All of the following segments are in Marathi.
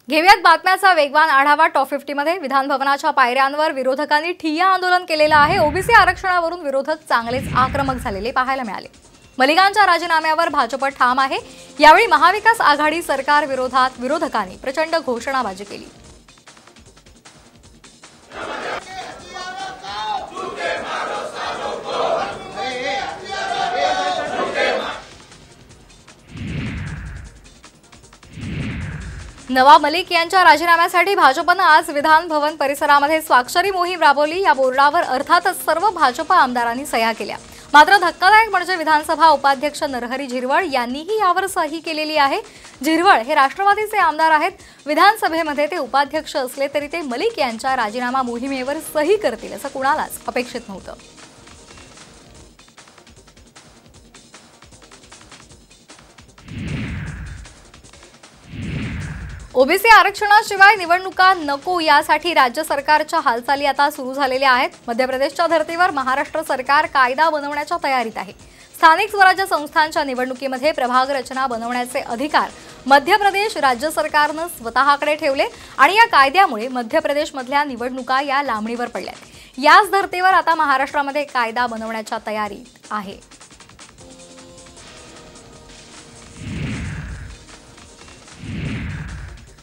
घेऊयात बातम्याचा वेगवान आढावा। टॉप 50 मध्ये विधान भवनाच्या पायऱ्यांवर विरोधकांनी ठिय्या आंदोलन केलेलं आहे। ओबीसी आरक्षणावरून विरोधक चांगलेच आक्रमक झालेले पाहायला मिळाले। मलिकांच्या राजीनाम्यावर भाजप ठाम आहे। यावेळी महाविकास आघाडी सरकार विरोधात विरोधकांनी प्रचंड घोषणाबाजी केली। नवाब मलिक यांच्या राजीनाम्यासाठी भाजपने आज विधान भवन परिसरामध्ये स्वाक्षरी मोहीम राबवली। या बोर्डावर अर्थातच सर्व भाजप आमदारांनी सह्या केल्या। मात्र धक्कादायक म्हणजे विधानसभा उपाध्यक्ष नरहरी झिरवळ यांनीही यावर सही केलेली आहे। झिरवळ हे राष्ट्रवादीचे आमदार आहेत। विधानसभेमध्ये ते उपाध्यक्ष असले तरी ते मलिक यांच्या राजीनामा मोहिमेवर सही करतील असं कुणालाच अपेक्षित नव्हतं। ओबीसी आरक्षणाशिवाय निवडणुका नको यासाठी राज्य सरकारच्या हालचाली आता सुरू झालेल्या आहेत। मध्य प्रदेशच्या धर्तीवर महाराष्ट्र सरकार कायदा बनवण्याच्या तयारीत आहे। स्थानिक स्वराज्य संस्थांच्या निवडणुकीमध्ये प्रभाग रचना बनवण्याचे अधिकार मध्य प्रदेश राज्य सरकारने स्वतःकडे ठेवले आणि या कायद्यामुळे मध्य प्रदेशमधल्या निवडणुका या लांबणीवर पडल्यात। याच धर्तीवर आता महाराष्ट्रामध्ये कायदा बनवण्याच्या तयारीत आहे।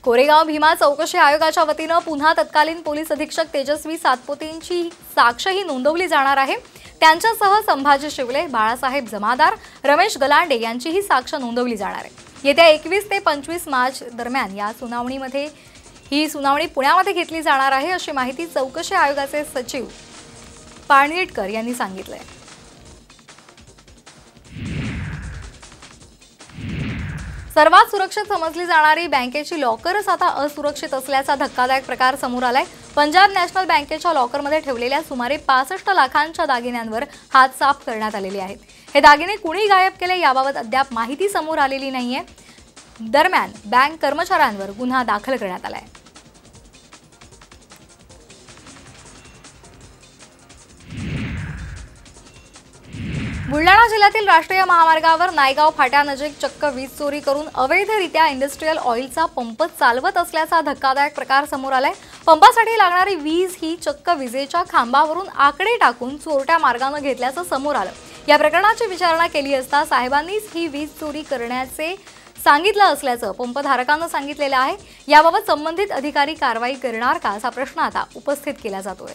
कोरेगाव भीमा चौकशी आयोगाच्या वतीने पुन्हा तत्कालीन पोलीस अधीक्षक तेजस्वी सातपुतेंची साक्षही नोंदवली जाणार आहे। त्यांच्यासह संभाजी शिवले, बाळासाहेब जमादार, रमेश गलांडे यांचीही साक्ष नोंदवली जाणार आहे। येत्या 21 ते 25 मार्च दरम्यान या सुनावणीमध्ये ही सुनावणी पुण्यामध्ये घेतली जाणार आहे अशी माहिती चौकशी आयोगाचे सचिव पाणिटकर यांनी सांगितले। सर्वात सुरक्षित समजली जाणारी बँकेची लॉकरच आता असुरक्षित असल्याचा धक्कादायक प्रकार समोर आलाय। पंजाब नॅशनल बँकेच्या लॉकरमध्ये ठेवलेल्या सुमारे 65 लाखांच्या दागिन्यांवर हात साफ करण्यात आलेले आहेत। हे दागिने कुणी गायब केले याबाबत अद्याप माहिती समोर आलेली नाहीये। दरम्यान बँक कर्मचाऱ्यांवर गुन्हा दाखल करण्यात आलाय। बुलढाणा जिल्ह्यातील राष्ट्रीय महामार्गावर नायगाव फाट्यानजीक चक्क वीज चोरी करून अवैधरित्या इंडस्ट्रियल ऑइलचा पंप चालवत असल्याचा धक्कादायक प्रकार समोर आलाय। पंपासाठी लागणारी वीज ही चक्क विजेच्या खांबावरून आकडे टाकून चोरट्या मार्गाने घेतल्याचं समोर आलं। या प्रकरणाची विचारणा केली असता साहेबांनीच ही वीज चोरी करण्याचे सांगितलं असल्याचं पंपधारकांना सांगितलेलं आहे। याबाबत संबंधित अधिकारी कारवाई करणार का असा प्रश्न आता उपस्थित केला जातोय।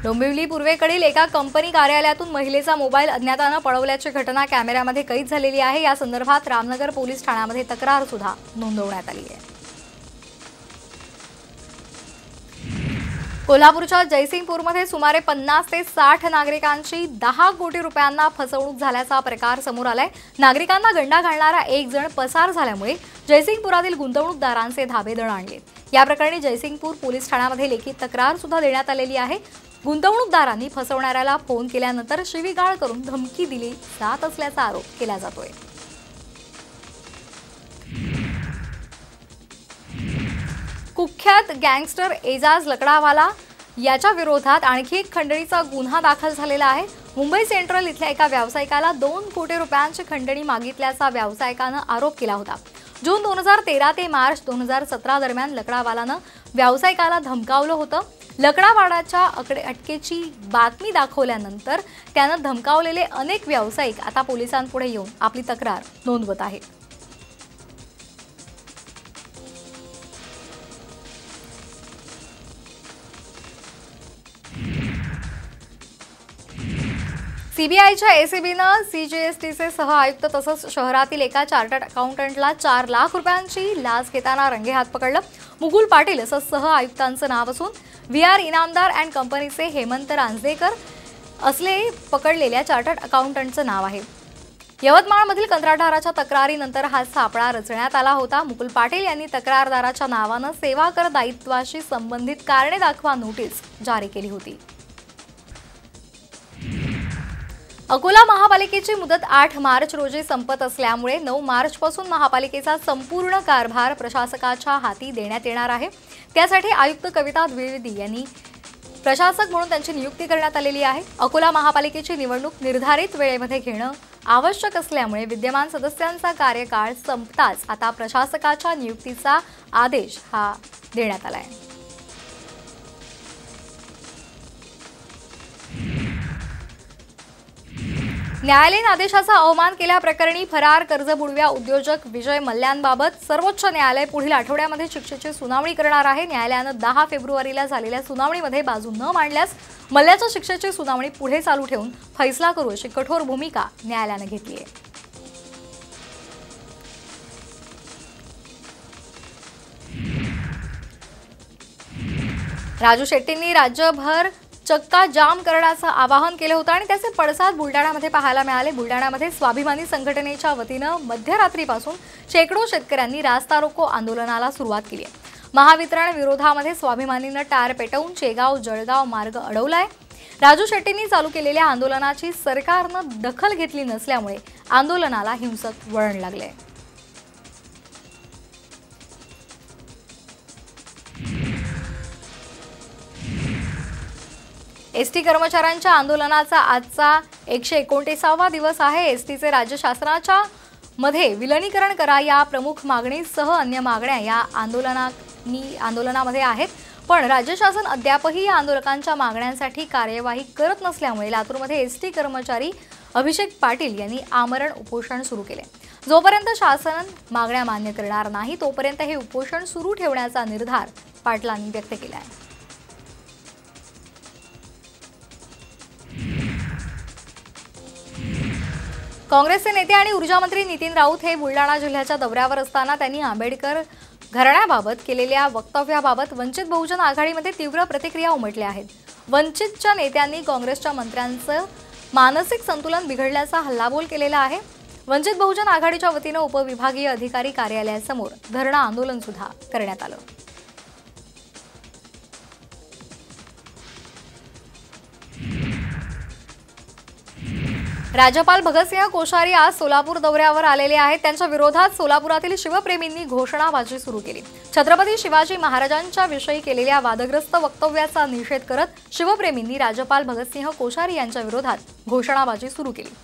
डोंबिवली पूर्वेकडील एका कंपनी कार्यालयातून महिलेचा मोबाईल अज्ञाताने पळवल्याची घटना कॅमेऱ्यामध्ये कैद झालेली आहे। या संदर्भात रामनगर पोलीस ठाण्यामध्ये तक्रार सुद्धा नोंदवण्यात आली आहे। कोल्हापूरच्या जयसिंगपूरमध्ये सुमारे 50 ते 60 नागरिकांची 10 कोटी रुपयांना फसवणूक झाल्याचा प्रकार समोर आलाय। नागरिकांना गंडा घालणारा एक जण पसार झाल्यामुळे जयसिंगपुरातील गुंतवणूकदारांचे धाबे दण आणले। या प्रकरणी जयसिंगपूर पोलीस ठाण्यामध्ये लेखी तक्रार सुद्धा देण्यात आलेली आहे। गुंतवणूकदारांनी फसवणाऱ्याला फोन केल्यानंतर शिवीगाळ करून धमकी दिली जात असल्याचा आरोप केला जातोय। कुख्यात गँगस्टर एजाज लकडावाला याच्या विरोधात आणखी एक खंडणीचा गुन्हा दाखल झालेला आहे। मुंबई सेंट्रल इथल्या एका व्यावसायिकाला 2 कोटी रुपयांची खंडणी मागितल्याचा व्यावसायिकाने आरोप केला होता। जून 2013 ते मार्च 2017 दरम्यान लकडावालानं व्यावसायिकाला धमकावलं होतं। लकडावाडाच्या अटकेची बातमी दाखवल्यानंतर त्यानं धमकावलेले अनेक व्यावसायिक आता पोलिसांपुढे येऊन आपली तक्रार नोंदवत आहेत। सीबीआयच्या एसीबीनं सीजीएसटीचे सह आयुक्त तसंच शहरातील एका चार्टर्ड अकाउंटंटला 4 लाख रुपयांची लाच घेताना रंगेहात पकडलं। मुकुल पाटील असं सह आयुक्तांचं नाव असून VR इनामदार अँड कंपनीचे हेमंत रांजदेकर असले पकडलेल्या चार्टर्ड अकाउंटंटचं नाव आहे। यवतमाळमधील कंत्राटदाराच्या तक्रारीनंतर हा सापळा रचण्यात आला होता। मुकुल पाटील यांनी तक्रारदाराच्या नावानं सेवा कर दायित्वाशी संबंधित कारणे दाखवा नोटीस जारी केली होती। अकोला महापालिकेची मुदत 8 मार्च रोजी संपत असल्यामुळे 9 मार्चपासून महापालिकेचा संपूर्ण कारभार प्रशासकाच्या हाती देण्यात येणार आहे। त्यासाठी आयुक्त कविता द्विवेदी यांनी प्रशासक म्हणून त्यांची नियुक्ती करण्यात आलेली आहे। अकोला महापालिकेची निवडणूक निर्धारित वेळेमध्ये घेणं आवश्यक असल्यामुळे विद्यमान सदस्यांचा कार्यकाळ संपताच आता प्रशासकाच्या नियुक्तीचा आदेश हा देण्यात आलाय। न्यायालयीन आदेशाचा अवमान केल्याप्रकरणी फरार कर्जबुडव्या उद्योजक विजय मल्ल्यांबाबत सर्वोच्च न्यायालय पुढील आठवड्यामध्ये शिक्षेची सुनावणी करणार आहे। न्यायालयानं 10 फेब्रुवारीला झालेल्या सुनावणीमध्ये बाजू न मांडल्यास मल्ल्याच्या शिक्षेची सुनावणी पुढे चालू ठेवून फैसला करू अशी कठोर भूमिका न्यायालयानं घेतली आहे। राजू शेट्टींनी राज्यभर चक्का जाम करण्याचं आवाहन केलं होतं आणि त्याचे पडसाद बुलडाण्यामध्ये पाहायला मिळाले। बुलडाण्यामध्ये स्वाभिमानी संघटनेच्या वतीनं मध्यरात्रीपासून शेकडो शेतकऱ्यांनी रास्ता रोको आंदोलनाला सुरुवात केली आहे। महावितरण विरोधामध्ये स्वाभिमानीनं टायर पेटवून शेगाव जळगाव मार्ग अडवलाय। राजू शेट्टींनी चालू केलेल्या आंदोलनाची सरकारनं दखल घेतली नसल्यामुळे आंदोलनाला हिंसक वळण लागले। एसटी कर्मचाऱ्यांच्या आंदोलनाचा आजचा 129वा दिवस आहे। एसटीचे राज्य शासनाच्या मध्ये विलीनीकरण करा या प्रमुख मागणीसह अन्य मागण्या या आंदोलनामध्ये आहेत, पण राज्य शासन अद्यापही या आंदोलकांच्या मागण्यांसाठी कार्यवाही करत नसल्यामुळे लातूरमध्ये एसटी कर्मचारी अभिषेक पाटील यांनी आमरण उपोषण सुरू केले। जोपर्यंत शासन मागण्या मान्य करणार नाही तोपर्यंत हे उपोषण सुरू ठेवण्याचा निर्धार पाटलांनी व्यक्त केला आहे। काँग्रेसचे नेते आणि ऊर्जा मंत्री नितीन राऊत हे बुलडाणा जिल्ह्याच्या दौऱ्यावर असताना त्यांनी आंबेडकर घराण्याबाबत केलेल्या वक्तव्याबाबत वंचित बहुजन आघाडीमध्ये तीव्र प्रतिक्रिया उमटल्या आहेत। वंचितच्या नेत्यांनी काँग्रेसच्या मंत्र्यांचं मानसिक संतुलन बिघडल्याचा हल्लाबोल केलेला आहे। वंचित बहुजन आघाडीच्या वतीनं उपविभागीय अधिकारी कार्यालयासमोर धरणं आंदोलन सुद्धा करण्यात आलं। राज्यपाल भगतसिंह कोश्यारी आज सोलापूर दौऱ्यावर आलेले आहेत। त्यांच्या विरोधात सोलापुरातील शिवप्रेमींनी घोषणाबाजी सुरू केली। छत्रपती शिवाजी महाराजांच्या विषयी केलेल्या वादग्रस्त वक्तव्याचा निषेध करत शिवप्रेमींनी राज्यपाल भगतसिंह कोश्यारी यांच्या विरोधात घोषणाबाजी सुरू केली।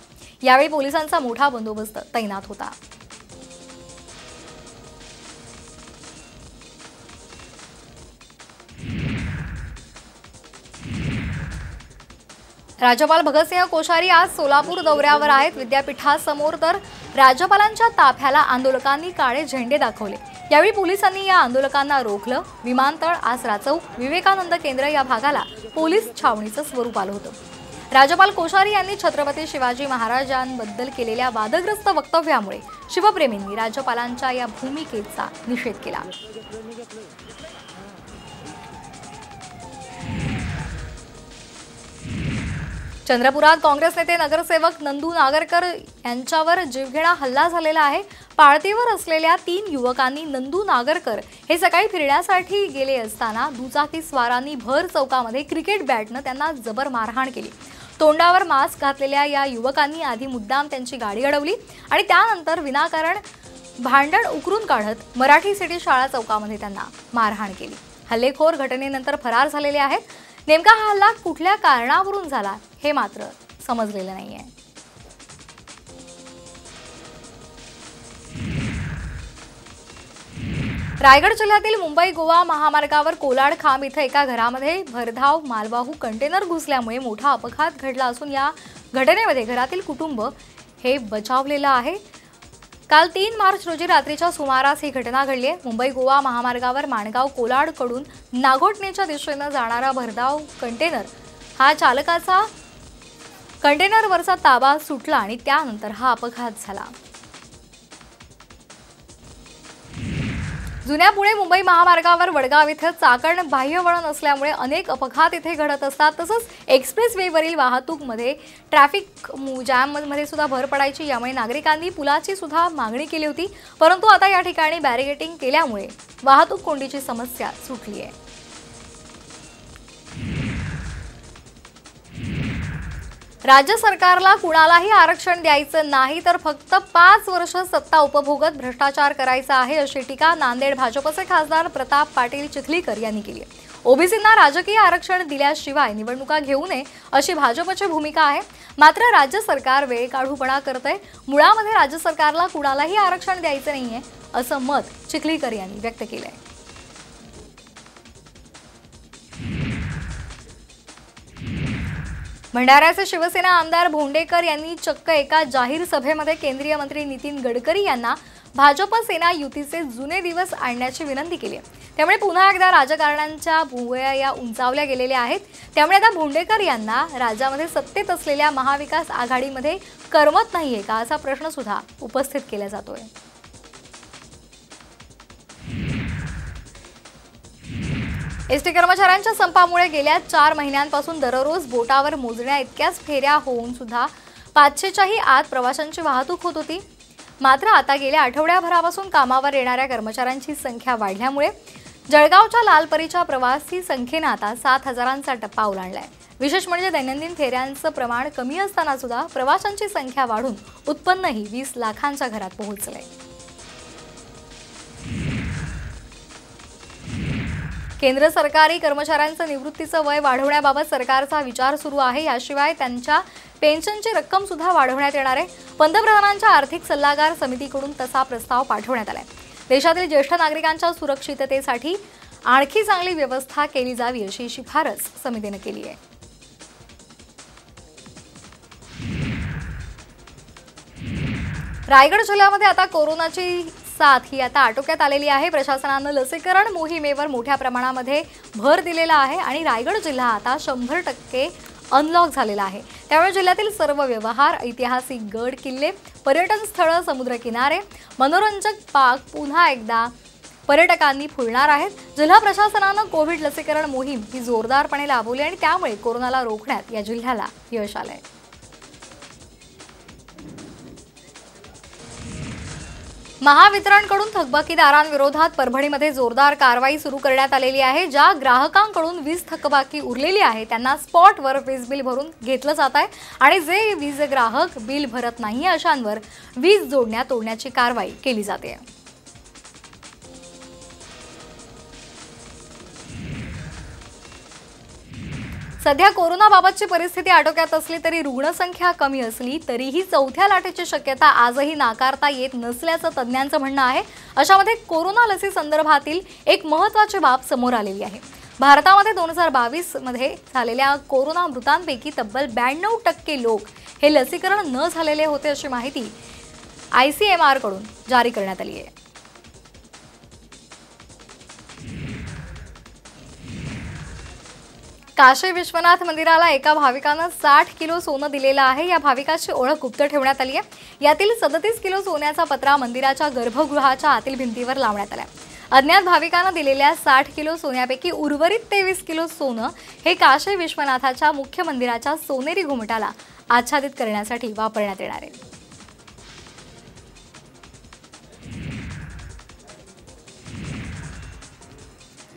यावेळी पोलिसांचा मोठा बंदोबस्त तैनात होता। राज्यपाल भगतसिंह कोश्यारी आज सोलापूर दौऱ्यावर आहेत। विद्यापीठासमोर तर राज्यपालांच्या ताफ्याला आंदोलकांनी काळे झेंडे दाखवले। यावेळी पोलिसांनी या आंदोलकांना रोखलं। विमानतळ, आसरा चौक, विवेकानंद केंद्र या भागाला पोलीस छावणीचं स्वरूप आलं होतं। राज्यपाल कोश्यारी यांनी छत्रपती शिवाजी महाराजांबद्दल केलेल्या वादग्रस्त वक्तव्यामुळे शिवप्रेमींनी राज्यपालांच्या या भूमिकेचा निषेध केला। चंद्रपुरात काँग्रेस नेते नगरसेवक नंदू नागरकर यांच्यावर जीवघेणा हल्ला झालेला आहे। पाळतीवर असलेल्या 3 युवकांनी नंदू नागरकर हे सकाळी फिरण्यासाठी गेले असताना दुचाकी स्वारांनी भर चौकामध्ये क्रिकेट बॅटनं त्यांना जबर मारहाण केली। तोंडावर मास्क घातलेल्या या युवकांनी आधी मुद्दाम त्यांची गाडी अडवली आणि त्यानंतर विनाकारण भांडण उकरून काढत मराठी सिटी शाळा चौकामध्ये त्यांना मारहाण केली। हल्लेखोर घटनेनंतर फरार झालेले आहेत। नेमका हा हल्ला कुठल्या कारणावरून झाला हे मात्र समजलेलं नाहीये। रायगड जिल्ह्यातील मुंबई गोवा महामार्गावर कोलाड खांब इथं एका घरामध्ये भरधाव मालवाहू कंटेनर घुसल्यामुळे मोठा अपघात घडला असून या घटनेमध्ये घरातील कुटुंब हे बचावलेलं आहे। काल 3 मार्च रोजी रात्रीच्या सुमारास ही घटना घडली आहे। मुंबई गोवा महामार्गावर माणगाव कोलाडकडून नागोठणेच्या दिशेने जाणारा भरधाव कंटेनर हा चालकाचा कंटेनरवरचा ताबा सुटला आणि त्यानंतर हा अपघात झाला। जुन्या पुणे मुंबई महामार्गावर वडगाव इथे चाकण बाह्यवळण असल्यामुळे अनेक अपघात इथे घडत असतात। तसंच एक्सप्रेसवेवरील वाहतूकमध्ये ट्रॅफिक जॅममध्ये सुद्धा भर पडायची। यामुळे नागरिकांनी पुलाची सुद्धा मागणी केली होती, परंतु आता या ठिकाणी बॅरिगेटिंग केल्यामुळे वाहतूक कोंडीची समस्या सुटली आहे। राज्य सरकारला कुणालाही आरक्षण द्यायचं नाही तर फक्त 5 वर्ष सत्ता उपभोगत भ्रष्टाचार करायचा आहे अशी टीका नांदेड भाजपचे खासदार प्रताप पाटील चिखलीकर यांनी केली आहे। ओबीसींना राजकीय आरक्षण दिल्याशिवाय निवडणुका घेऊ नये अशी भाजपची भूमिका आहे। मात्र राज्य सरकार वेळ काढूपणा करतंय। मुळामध्ये राज्य सरकारला कुणालाही आरक्षण द्यायचं नाहीये असं मत चिखलीकर यांनी व्यक्त केलंय। भंडाऱ्याचे शिवसेना आमदार भोंडेकर यांनी चक्क एका जाहीर सभेमध्ये केंद्रीय मंत्री नितीन गडकरी यांना भाजप सेना युतीचे जुने दिवस आणण्याची विनंती केली आहे। त्यामुळे पुन्हा एकदा राजकारण्यांच्या भुवया या उंचावल्या गेलेल्या आहेत। त्यामुळे आता भोंडेकर यांना राज्यामध्ये सत्तेत असलेल्या महाविकास आघाडीमध्ये करमत नाहीये का असा प्रश्न सुद्धा उपस्थित केला जातोय। एसटी कर्मचाऱ्यांच्या संपामुळे गेल्या 4 महिन्यांपासून दररोज बोटावर मोजण्या इतक्याच फेऱ्या होऊन सुद्धा 500च्याही आत प्रवाशांची वाहतूक होत होती। मात्र आता गेल्या आठवड्याभरापासून कामावर येणाऱ्या कर्मचाऱ्यांची संख्या वाढल्यामुळे जळगावच्या लालपरीच्या प्रवासी संख्येने आता 7000चा टप्पा ओलांडलाय। विशेष म्हणजे दैनंदिन फेऱ्यांचं प्रमाण कमी असताना सुद्धा प्रवाशांची संख्या वाढून उत्पन्नही 20 लाखांच्या घरात पोहोचलंय। केंद्र सरकारी कर्मचाऱ्यांचं निवृत्तीचं वय वाढवण्याबाबत सरकारचा विचार सुरू आहे। याशिवाय त्यांच्या पेन्शनची रक्कम सुद्धा वाढवण्यात येणार आहे। पंतप्रधानांच्या आर्थिक सल्लागार समितीकडून तसा प्रस्ताव पाठवण्यात आलाय। देशातील ज्येष्ठ नागरिकांच्या सुरक्षिततेसाठी आणखी चांगली व्यवस्था केली जावी अशी शिफारस समितीने केली आहे। रायगड जिल्ह्यामध्ये आता कोरोनाची साथ ही आता आटोक्यात आलेली आहे। प्रशासनाने लसीकरण मोहिमेवर मोठ्या प्रमाणामध्ये भर दिलेला आहे आणि रायगड जिल्हा आता 100% अनलॉक झालेला आहे। त्यामुळे जिल्ह्यातील सर्व व्यवहार, ऐतिहासिक गड किल्ले, पर्यटन स्थळे, समुद्रकिनारे, मनोरंजक पार्क पुन्हा एकदा पर्यटकांनी फुलणार आहेत। जिल्हा प्रशासनाने कोविड लसीकरण मोहीम ही जोरदारपणे राबवली आणि त्यामुळे कोरोनाला रोखण्यात या जिल्ह्याला यश आलंय। महावितरणकडून थकबाकीदारांविरोधात परभणीमध्ये जोरदार कारवाई सुरू करण्यात आलेली आहे। ज्या ग्राहकांकडून वीज थकबाकी उरलेली आहे त्यांना स्पॉटवर वीज बिल भरून घेतलं जात आहे आणि जे वीज ग्राहक बिल भरत नाही अशांवर वीज जोडण्या तोडण्याची कारवाई केली जाते। सध्या कोरोनाबाबतची परिस्थिती आटोक्यात असली तरी रुग्णसंख्या कमी असली तरीही चौथ्या लाटेची शक्यता आजही नाकारता येत नसल्याचं तज्ज्ञांचं म्हणणं आहे। अशामध्ये कोरोना लसी संदर्भातील एक महत्त्वाची बाब समोर आलेली आहे। भारतामध्ये 2022 मध्ये झालेल्या कोरोना मृतांपैकी तब्बल 92% लोक हे लसीकरण न झालेले होते अशी माहिती ICMR कडून जारी करण्यात आली आहे। काशी विश्वनाथ मंदिराला एका भाविकाने 60 किलो सोनं दिलेलं आहे। या भाविकाची ओळख गुप्त ठेवण्यात आली आहे। यातील 37 किलो सोन्याचा पत्रा मंदिराच्या गर्भगृहाच्या आतील भिंतीवर लावण्यात आला। अज्ञात भाविकाने दिलेल्या 60 किलो सोन्यापैकी उर्वरित 23 किलो सोनं हे काशी विश्वनाथाच्या मुख्य मंदिराच्या सोनेरी घुमटाला आच्छादित करण्यासाठी वापरण्यात येणार आहे।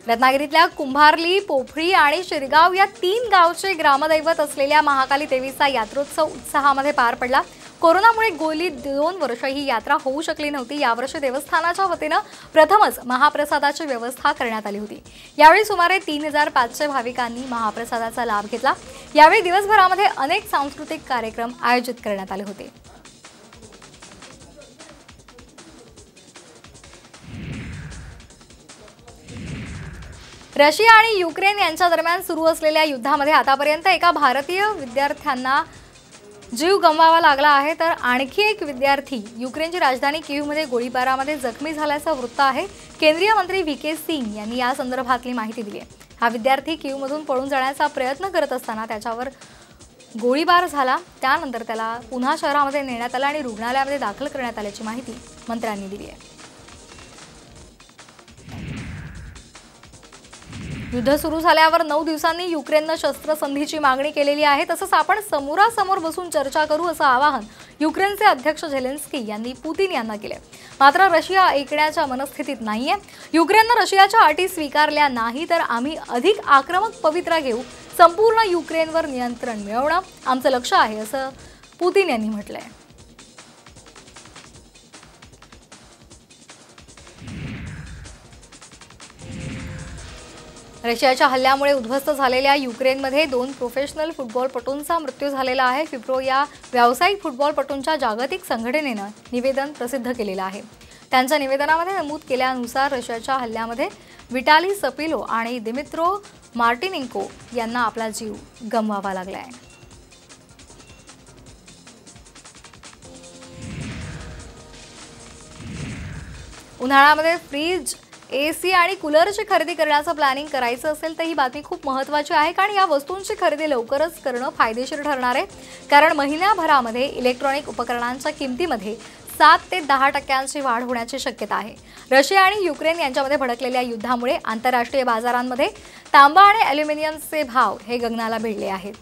रत्नागिरीतल्या कुंभारली, पोफळी आणि शिरगाव या 3 गावचे ग्रामदैवत असलेल्या महाकाली देवीचा यात्रोत्सव उत्साहामध्ये पार पडला। कोरोनामुळे गेली 2 वर्ष ही यात्रा होऊ शकली नव्हती। यावर्षी देवस्थानाच्या वतीने प्रथमच महाप्रसादाची व्यवस्था करण्यात आली होती। यावेळी सुमारे 3500 भाविकांनी महाप्रसादाचा लाभ घेतला। यावेळी दिवसभरामध्ये अनेक सांस्कृतिक कार्यक्रम आयोजित करण्यात आले होते। रशिया आणि युक्रेन यांच्या दरम्यान सुरू असलेल्या युद्धामध्ये आतापर्यंत एका भारतीय विद्यार्थ्यांना जीव गमवावा लागला आहे तर आणखी एक विद्यार्थी युक्रेनची राजधानी कीव्हमध्ये गोळीबारामध्ये जखमी झाल्याचं वृत्त आहे। केंद्रीय मंत्री VK सिंग यांनी या संदर्भातली माहिती दिली आहे। हा विद्यार्थी कीव्हमधून पळून जाण्याचा प्रयत्न करत असताना त्याच्यावर गोळीबार झाला। त्यानंतर त्याला पुन्हा शहरामध्ये नेण्यात आलं आणि रुग्णालयामध्ये दाखल करण्यात आल्याची माहिती मंत्र्यांनी दिली आहे। युद्ध सुरू झाल्यावर 9 दिवसांनी युक्रेनने शस्त्रसंधीची मागणी केलेली आहे। तसंच आपण समोरासमोर बसून चर्चा करू असं आवाहन युक्रेनचे अध्यक्ष झेलेन्स्की यांनी पुतिन यांना केले। मात्र रशिया ऐकण्याच्या मनस्थितीत नाहीये। युक्रेनने रशियाच्या अटी स्वीकारल्या नाही तर आम्ही अधिक आक्रमक पवित्रा घेऊ। संपूर्ण युक्रेनवर नियंत्रण मिळवणं आमचं लक्ष्य आहे असं पुतिन यांनी म्हटलंय। रशियाच्या हल्ल्यामुळे उद्ध्वस्त झालेल्या युक्रेनमध्ये 2 प्रोफेशनल फुटबॉलपटूंचा मृत्यू झालेला आहे. फिप्रो या व्यावसायिक फुटबॉलपटूंच्या जागतिक संघटनेनं निवेदन प्रसिद्ध केलेलं आहे. त्यांच्या निवेदनामध्ये नमूद केल्यानुसार रशियाच्या हल्ल्यामध्ये विटाली सपिलो आणि दिमित्रो मार्टिनिंको यांना आपला जीव गमवावा लागला आहे. उन्हाळ्यामध्ये फ्रीज, AC आणि कूलरची खरेदी करण्याचं प्लॅनिंग करायचं असेल तर ही बातमी खूप महत्त्वाची आहे, कारण या वस्तूंची खरेदी लवकरच करणं फायदेशीर ठरणार आहे. कारण महिन्याभरामध्ये इलेक्ट्रॉनिक उपकरणांच्या किमतीमध्ये 7 ते 10% वाढ होण्याची शक्यता आहे. रशिया आणि युक्रेन यांच्यामध्ये भडकलेल्या युद्धामुळे आंतरराष्ट्रीय बाजारांमध्ये तांबा आणि ॲल्युमिनियमचे भाव हे गगनाला भिडले आहेत.